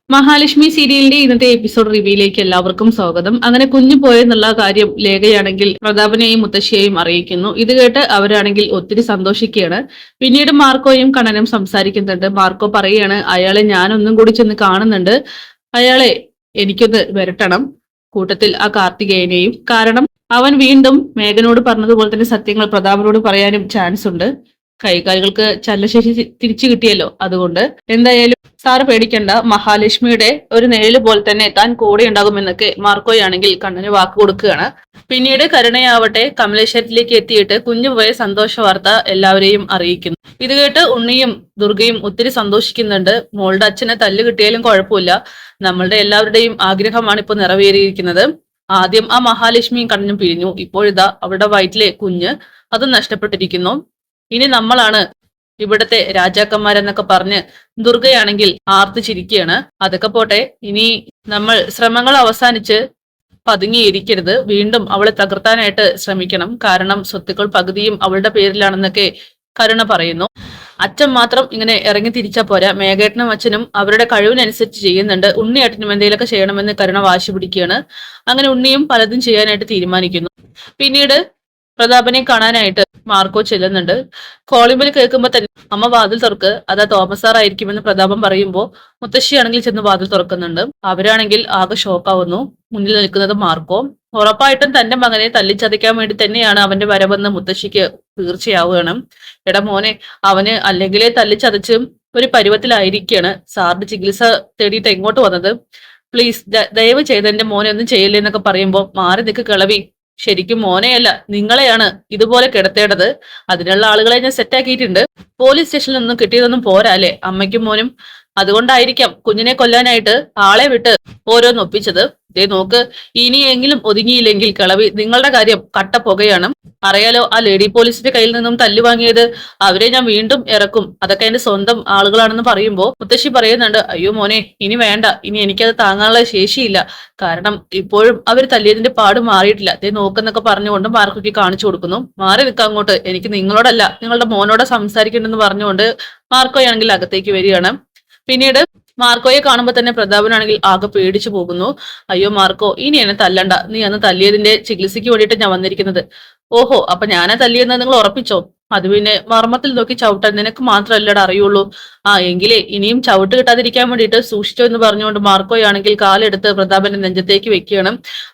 മഹാലക്ഷ്മി സീരിയലിന്റെ ഇന്നത്തെ എപ്പിസോഡ് റിവ്യൂയിലേക്ക് എല്ലാവർക്കും സ്വാഗതം. അങ്ങനെ കുഞ്ഞു പോയെന്നുള്ള കാര്യം ലേഖയാണെങ്കിൽ പ്രതാപനെയും മുത്തശ്ശിയെയും അറിയിക്കുന്നു. ഇത് കേട്ട് അവരാണെങ്കിൽ ഒത്തിരി സന്തോഷിക്കുകയാണ്. പിന്നീട് മാർക്കോയും കണ്ണനും സംസാരിക്കുന്നുണ്ട്. മാർക്കോ പറയുകയാണ്, അയാളെ ഞാനൊന്നും കൂടി ചെന്ന് കാണുന്നുണ്ട്, അയാളെ എനിക്കൊന്ന് വരട്ടണം, കൂട്ടത്തിൽ ആ കാർത്തികേയനെയും. കാരണം അവൻ വീണ്ടും മേഘനോട് പറഞ്ഞതുപോലെ തന്നെ സത്യങ്ങൾ പ്രതാപനോട് പറയാനും ചാൻസ് ഉണ്ട്. കൈകാലുകൾക്ക് ചലനശേഷി തിരിച്ചു കിട്ടിയല്ലോ, അതുകൊണ്ട് എന്തായാലും സാറ് പേടിക്കണ്ട, മഹാലക്ഷ്മിയുടെ ഒരു നിഴല് പോലെ തന്നെ താൻ കൂടെ ഉണ്ടാകുമെന്നൊക്കെ മാർക്കോയാണെങ്കിൽ കണ്ണന് വാക്ക് കൊടുക്കുകയാണ്. പിന്നീട് കരുണയാവട്ടെ കമലേശ്വരത്തിലേക്ക് എത്തിയിട്ട് കുഞ്ഞുപോയ സന്തോഷ വാർത്ത എല്ലാവരെയും അറിയിക്കുന്നു. ഇത് കേട്ട് ഉണ്ണിയും ദുർഗയും ഒത്തിരി സന്തോഷിക്കുന്നുണ്ട്. മോളുടെ അച്ഛന് തല്ല് കിട്ടിയാലും കുഴപ്പമില്ല, നമ്മളുടെ എല്ലാവരുടെയും ആഗ്രഹമാണ് ഇപ്പൊ നിറവേറിയിരിക്കുന്നത്. ആദ്യം ആ മഹാലക്ഷ്മിയും കണ്ണനും പിരിഞ്ഞു, ഇപ്പോഴിതാ അവരുടെ വയറ്റിലെ കുഞ്ഞ് അതും നഷ്ടപ്പെട്ടിരിക്കുന്നു. ഇനി നമ്മളാണ് ഇവിടത്തെ രാജാക്കന്മാരെന്നൊക്കെ പറഞ്ഞ് ദുർഗയാണെങ്കിൽ ആർത്തിച്ചിരിക്കുകയാണ്. അതൊക്കെ പോട്ടെ, ഇനി നമ്മൾ ശ്രമങ്ങൾ അവസാനിച്ച് പതുങ്ങിയിരിക്കരുത്, വീണ്ടും അവളെ തകർത്താനായിട്ട് ശ്രമിക്കണം. കാരണം സ്വത്തുക്കൾ പകുതിയും അവളുടെ പേരിലാണെന്നൊക്കെ കരുണ പറയുന്നു. അച്ഛൻ മാത്രം ഇങ്ങനെ ഇറങ്ങി തിരിച്ചാ പോരാ, മേഘേട്ടനും അച്ഛനും അവരുടെ കഴിവിനനുസരിച്ച് ചെയ്യുന്നുണ്ട്. ഉണ്ണിയേട്ടനും എന്തെങ്കിലുമൊക്കെ ചെയ്യണമെന്ന് കരുണ വാശി പിടിക്കുകയാണ്. അങ്ങനെ ഉണ്ണിയും പലതും ചെയ്യാനായിട്ട് തീരുമാനിക്കുന്നു. പിന്നീട് പ്രതാപനെ കാണാനായിട്ട് മാർക്കോ ചെല്ലുന്നുണ്ട്. കോളിംഗ് ബെൽ കേൾക്കുമ്പോ തന്നെ അമ്മ വാതിൽ തുറക്ക്, അതാ തോമസ് സാർ ആയിരിക്കുമെന്ന് പ്രതാപം പറയുമ്പോ മുത്തശ്ശിയാണെങ്കിൽ ചെന്ന് വാതിൽ തുറക്കുന്നുണ്ട്. അവരാണെങ്കിൽ ആകെ ഷോക്കാവുന്നു. മുന്നിൽ നിൽക്കുന്നത് മാർക്കോ. ഉറപ്പായിട്ടും തന്റെ മകനെ തല്ലിച്ചതയ്ക്കാൻ വേണ്ടി തന്നെയാണ് അവന്റെ വരവെന്ന് മുത്തശ്ശിക്ക് തീർച്ചയാവുകയാണ്. എടാ മോനെ, അവന് അല്ലെങ്കിലേ തല്ലിച്ചതച്ച് ഒരു പരുവത്തിലായിരിക്കാണ്. സാറിന്റെ ചികിത്സ തേടിയിട്ട് എങ്ങോട്ട് വന്നത്? പ്ലീസ് ദയവ് ചെയ്ത് എന്റെ മോനെ ഒന്നും ചെയ്യില്ലേ എന്നൊക്കെ പറയുമ്പോ, മാറി നിൽക്ക് കിളവി, ശരിക്കും മോനെയല്ല നിങ്ങളെയാണ് ഇതുപോലെ കിടത്തേണ്ടത്. അതിനുള്ള ആളുകളെ ഞാൻ സെറ്റാക്കിയിട്ടുണ്ട്. പോലീസ് സ്റ്റേഷനിൽ ഒന്നും കിട്ടിയതൊന്നും പോരാ അല്ലേ അമ്മയ്ക്കും മോനും? അതുകൊണ്ടായിരിക്കാം കുഞ്ഞിനെ കൊല്ലാനായിട്ട് ആളെ വിട്ട് ഓരോന്നൊപ്പിച്ചത്. ദേ നോക്ക്, ഇനിയെങ്കിലും ഒതുങ്ങിയില്ലെങ്കിൽ കളവി, നിങ്ങളുടെ കാര്യം കട്ട പുകയാണ്. അറിയാലോ, ആ ലേഡി പോലീസിന്റെ കയ്യിൽ നിന്നും തല്ലു വാങ്ങിയത്, അവരെ ഞാൻ വീണ്ടും ഇറക്കും, അതൊക്കെ എന്റെ സ്വന്തം ആളുകളാണെന്ന് പറയുമ്പോ മുത്തശ്ശി പറയുന്നുണ്ട്, അയ്യോ മോനെ ഇനി വേണ്ട, ഇനി എനിക്കത് താങ്ങാനുള്ള ശേഷിയില്ല. കാരണം ഇപ്പോഴും അവർ തല്ലിയതിന്റെ പാട് മാറിയിട്ടില്ല. ദേ നോക്കെന്നൊക്കെ പറഞ്ഞുകൊണ്ട് മാർക്കൊക്കെ കാണിച്ചു കൊടുക്കുന്നു. മാറി നിൽക്കുക അങ്ങോട്ട്, എനിക്ക് നിങ്ങളോടല്ല നിങ്ങളുടെ മോനോട് സംസാരിക്കണമെന്ന് പറഞ്ഞുകൊണ്ട് മാർക്കോയാണെങ്കിൽ അകത്തേക്ക് വരികയാണ്. പിന്നീട് മാർക്കോയെ കാണുമ്പോൾ തന്നെ പ്രതാപനാണെങ്കിൽ ആകെ പേടിച്ചു പോകുന്നു. അയ്യോ മാർക്കോ, ഇനി എന്നെ തല്ലണ്ട, നീ അന്ന് തല്ലിയതിന്റെ ചികിത്സയ്ക്ക് വേണ്ടിയിട്ട് ഞാൻ വന്നിരിക്കുന്നത്. ഓഹോ, അപ്പൊ ഞാനാ തല്ലിയെന്ന് നിങ്ങൾ ഉറപ്പിച്ചോ? അത് പിന്നെ മർമ്മത്തിൽ നോക്കി ചവിട്ടാൻ നിനക്ക് മാത്രമല്ലടാ അറിയുള്ളൂ. ആ എങ്കിലേ ഇനിയും ചവിട്ട് കിട്ടാതിരിക്കാൻ വേണ്ടിയിട്ട് സൂക്ഷിച്ചോ എന്ന് പറഞ്ഞുകൊണ്ട് മാർക്കോയാണെങ്കിൽ കാലെടുത്ത് പ്രതാപന്റെ നെഞ്ചത്തേക്ക് വെക്കുകയാണ്.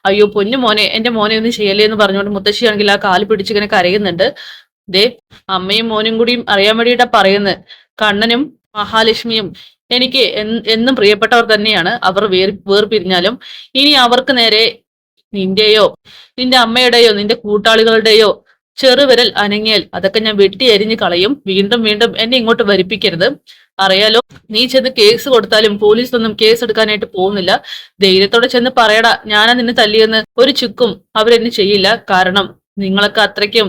അയ്യോ പൊന്നു മോനെ, എന്റെ മോനെ ഒന്നും ചെയ്യല്ലേ എന്ന് പറഞ്ഞുകൊണ്ട് മുത്തശ്ശിയാണെങ്കിൽ ആ കാല് പിടിച്ചിങ്ങനെ കരയുന്നുണ്ട്. ദേ അമ്മയും മോനും കൂടിയും അറിയാൻ വേണ്ടിയിട്ടാ പറയുന്നത്. കണ്ണനും മഹാലക്ഷ്മിയും എനിക്ക് എന്നും പ്രിയപ്പെട്ടവർ തന്നെയാണ്. അവർ വേർപിരിഞ്ഞാലും ഇനി അവർക്ക് നേരെ നിന്റെയോ നിന്റെ അമ്മയുടെയോ നിന്റെ കൂട്ടാളികളുടെയോ ചെറുവിരൽ അനങ്ങിയാൽ അതൊക്കെ ഞാൻ വെട്ടി അരിഞ്ഞ് കളയും. വീണ്ടും വീണ്ടും എന്നെ ഇങ്ങോട്ട് വരിപ്പിക്കരുത്. അറിയാലോ, നീ ചെന്ന് കേസ് കൊടുത്താലും പോലീസ് ഒന്നും കേസ് എടുക്കാനായിട്ട് പോകുന്നില്ല. ധൈര്യത്തോടെ ചെന്ന് പറയടാ, ഞാനാ നിന്നെ തല്ലിയെന്ന്. ഒരു ചുക്കും അവരെന്നെ ചെയ്യില്ല. കാരണം നിങ്ങളൊക്കെ അത്രയ്ക്കും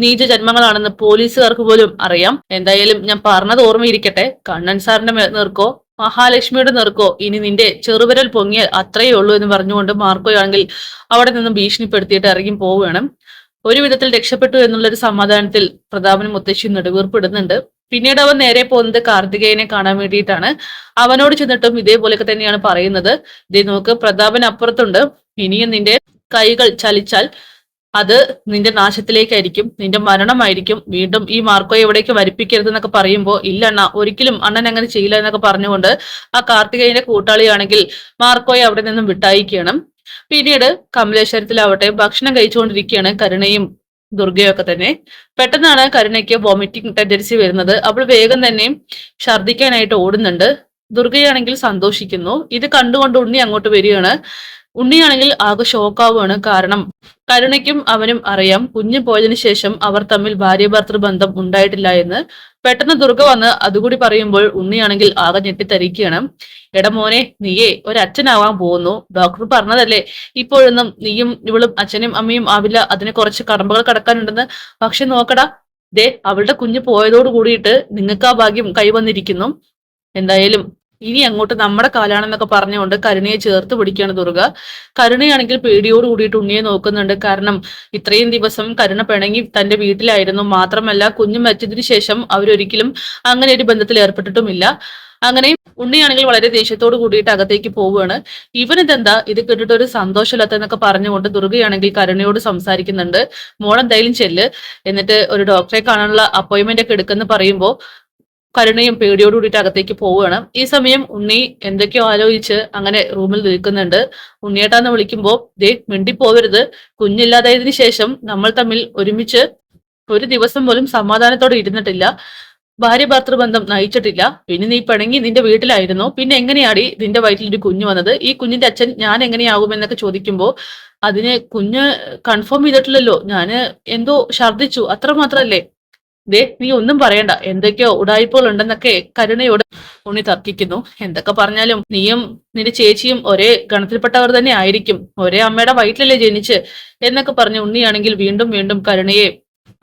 നീച ജന്മങ്ങളാണെന്ന് പോലീസുകാർക്ക് പോലും അറിയാം. എന്തായാലും ഞാൻ പറഞ്ഞത് ഓർമ്മയിരിക്കട്ടെ, കണ്ണൻ സാറിന്റെ നേർക്കോ മഹാലക്ഷ്മിയുടെ നേർക്കോ ഇനി നിന്റെ ചെറുവിരൽ പൊങ്ങിയാൽ അത്രയേ ഉള്ളൂ എന്ന് പറഞ്ഞുകൊണ്ട് മാർക്കോ ആണെങ്കിൽ അവിടെ നിന്നും ഭീഷണിപ്പെടുത്തിയിട്ട് ഇറങ്ങി പോവുകയാണ്. ഒരു വിധത്തിൽ രക്ഷപ്പെട്ടു എന്നുള്ളൊരു സമാധാനത്തിൽ പ്രതാപനും മുത്തശ്ശിയും നെടുവീർപ്പിടുന്നുണ്ട്. പിന്നീട് അവൻ നേരെ പോകുന്നത് കാർത്തികേയനെ കാണാൻ വേണ്ടിയിട്ടാണ്. അവനോട് ചെന്നിട്ടും ഇതേപോലെയൊക്കെ തന്നെയാണ് പറയുന്നത്. ഇതേ നോക്ക്, പ്രതാപൻ അപ്പുറത്തുണ്ട്, ഇനിയും നിന്റെ കൈകൾ ചലിച്ചാൽ അത് നിന്റെ നാശത്തിലേക്കായിരിക്കും, നിന്റെ മരണമായിരിക്കും. വീണ്ടും ഈ മാർക്കോയെ എവിടേക്ക് വരിപ്പിക്കരുത് എന്നൊക്കെ പറയുമ്പോ, ഇല്ല അണ്ണ, ഒരിക്കലും അണ്ണൻ അങ്ങനെ ചെയ്യില്ല എന്നൊക്കെ പറഞ്ഞുകൊണ്ട് ആ കാർത്തികേയന്റെ കൂട്ടാളിയാണെങ്കിൽ മാർക്കോയെ അവിടെ നിന്നും വിട്ടയക്കണം. പിന്നീട് കമലേശ്വരത്തിലാവട്ടെ ഭക്ഷണം കഴിച്ചുകൊണ്ടിരിക്കുകയാണ് കരുണയും ദുർഗയും ഒക്കെ തന്നെ. പെട്ടെന്നാണ് കരുണയ്ക്ക് വോമിറ്റിംഗ് ടെൻഡൻസി വരുന്നത്. അവൾ വേഗം തന്നെ ഛർദ്ദിക്കാനായിട്ട് ഓടുന്നുണ്ട്. ദുർഗയാണെങ്കിൽ സന്തോഷിക്കുന്നു. ഇത് കണ്ടുകൊണ്ട് ഉണ്ണി അങ്ങോട്ട് വരികയാണ്. ഉണ്ണിയാണെങ്കിൽ ആകെ ഷോക്കാവുകയാണ്. കാരണം കരുണയ്ക്കും അവനും അറിയാം കുഞ്ഞു പോയതിനു ശേഷം അവർ തമ്മിൽ ഭാര്യ ഭർത്തൃ ബന്ധം ഉണ്ടായിട്ടില്ല എന്ന്. പെട്ടെന്ന് ദുർഗ വന്ന് അതുകൂടി പറയുമ്പോൾ ഉണ്ണിയാണെങ്കിൽ ആകെ ഞെട്ടിത്തരിക്കുകയാണ്. എടാ മോനെ, നീയേ ഒരച്ഛനാവാൻ പോകുന്നു, ഡോക്ടർ പറഞ്ഞതല്ലേ ഇപ്പോഴൊന്നും നീയും ഇവളും അച്ഛനും അമ്മയും ആവില്ല, അതിന് കുറച്ച് കടമ്പകൾ കടക്കാനുണ്ടെന്ന്. പക്ഷെ നോക്കടാ, ദേ അവളുടെ കുഞ്ഞ് പോയതോട് കൂടിയിട്ട് നിങ്ങൾക്ക് ആ ഭാഗ്യം കൈവന്നിരിക്കുന്നു. എന്തായാലും ഇനി അങ്ങോട്ട് നമ്മുടെ കാലാണെന്നൊക്കെ പറഞ്ഞുകൊണ്ട് കരുണയെ ചേർത്ത് പിടിക്കുകയാണ് ദുർഗ. കരുണയാണെങ്കിൽ പേടിയോട് കൂടിയിട്ട് ഉണ്ണിയെ നോക്കുന്നുണ്ട്. കാരണം ഇത്രയും ദിവസം കരുണ പിണങ്ങി തന്റെ വീട്ടിലായിരുന്നു. മാത്രമല്ല കുഞ്ഞു മരിച്ചതിന് ശേഷം അവരൊരിക്കലും അങ്ങനെ ഒരു ബന്ധത്തിൽ ഏർപ്പെട്ടിട്ടുമില്ല. അങ്ങനെ ഉണ്ണിയാണെങ്കിൽ വളരെ ദേഷ്യത്തോട് കൂടിയിട്ട് അകത്തേക്ക് പോവുകയാണ്. ഇവനിതെന്താ ഇത് കേട്ടിട്ട് ഒരു സന്തോഷമില്ലാത്ത എന്നൊക്കെ പറഞ്ഞുകൊണ്ട് ദുർഗയാണെങ്കിൽ കരുണയോട് സംസാരിക്കുന്നുണ്ട്. മോളെന്തായാലും ചെല്ല്, എന്നിട്ട് ഒരു ഡോക്ടറെ കാണാനുള്ള അപ്പോയിന്റ്മെന്റ് ഒക്കെ എടുക്കെന്ന് പറയുമ്പോൾ കരുണയും പേടിയോട് കൂടിയിട്ട് അകത്തേക്ക് പോവുകയാണ്. ഈ സമയം ഉണ്ണി എന്തൊക്കെയോ ആലോചിച്ച് അങ്ങനെ റൂമിൽ നിൽക്കുന്നുണ്ട്. ഉണ്ണിയേട്ടാന്ന് വിളിക്കുമ്പോൾ ദേ മിണ്ടി പോവരുത്, കുഞ്ഞില്ലാതായതിനു ശേഷം നമ്മൾ തമ്മിൽ ഒരുമിച്ച് ഒരു ദിവസം പോലും സമാധാനത്തോടെ ഇരുന്നിട്ടില്ല, ഭാര്യ ഭർത്തൃബന്ധം നയിച്ചിട്ടില്ല, പിന്നെ നീ പിണങ്ങി നിന്റെ വീട്ടിലായിരുന്നു, പിന്നെ എങ്ങനെയാടി നിന്റെ വയറ്റിൽ ഒരു കുഞ്ഞു വന്നത്, ഈ കുഞ്ഞിന്റെ അച്ഛൻ ഞാൻ എങ്ങനെയാകുമെന്നൊക്കെ ചോദിക്കുമ്പോൾ അതിന് കുഞ്ഞ് കൺഫേം ചെയ്തിട്ടില്ലല്ലോ, ഞാന് എന്തോ ഛർദിച്ചു അത്ര മാത്രല്ലേ, ദേ നീ ഒന്നും പറയണ്ട, എന്തൊക്കെയോ ഉടായ്പകൾ ഉണ്ടെന്നൊക്കെ കരുണയോട് ഉണ്ണി തർക്കിക്കുന്നു. എന്തൊക്കെ പറഞ്ഞാലും നീയും നിന്റെ ചേച്ചിയും ഒരേ ഗണത്തിൽപ്പെട്ടവർ തന്നെ ആയിരിക്കും, ഒരേ അമ്മയുടെ വയറ്റിലല്ലേ ജനിച്ച് എന്നൊക്കെ പറഞ്ഞ് ഉണ്ണിയാണെങ്കിൽ വീണ്ടും വീണ്ടും കരുണയെ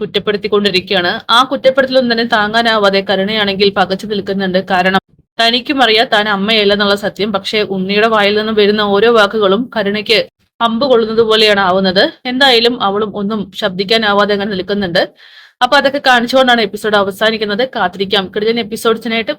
കുറ്റപ്പെടുത്തിക്കൊണ്ടിരിക്കുകയാണ്. ആ കുറ്റപ്പെടുത്തലൊന്നും തന്നെ താങ്ങാനാവാതെ കരുണയാണെങ്കിൽ പകച്ചു നിൽക്കുന്നുണ്ട്. കാരണം തനിക്കും അറിയാം താൻ അമ്മയല്ലെന്നുള്ള സത്യം. പക്ഷെ ഉണ്ണിയുടെ വായിൽ നിന്നും വരുന്ന ഓരോ വാക്കുകളും കരുണയ്ക്ക് അമ്പ് കൊള്ളുന്നത് പോലെയാണ് ആവുന്നത്. എന്തായാലും അവളും ഒന്നും ശബ്ദിക്കാനാവാതെ അങ്ങനെ നിൽക്കുന്നുണ്ട്. അപ്പൊ അതൊക്കെ കാണിച്ചുകൊണ്ടാണ് എപ്പിസോഡ് അവസാനിക്കുന്നത്. കാത്തിരിക്കാം കിടിലൻ എപ്പിസോഡ്സിനായിട്ട്.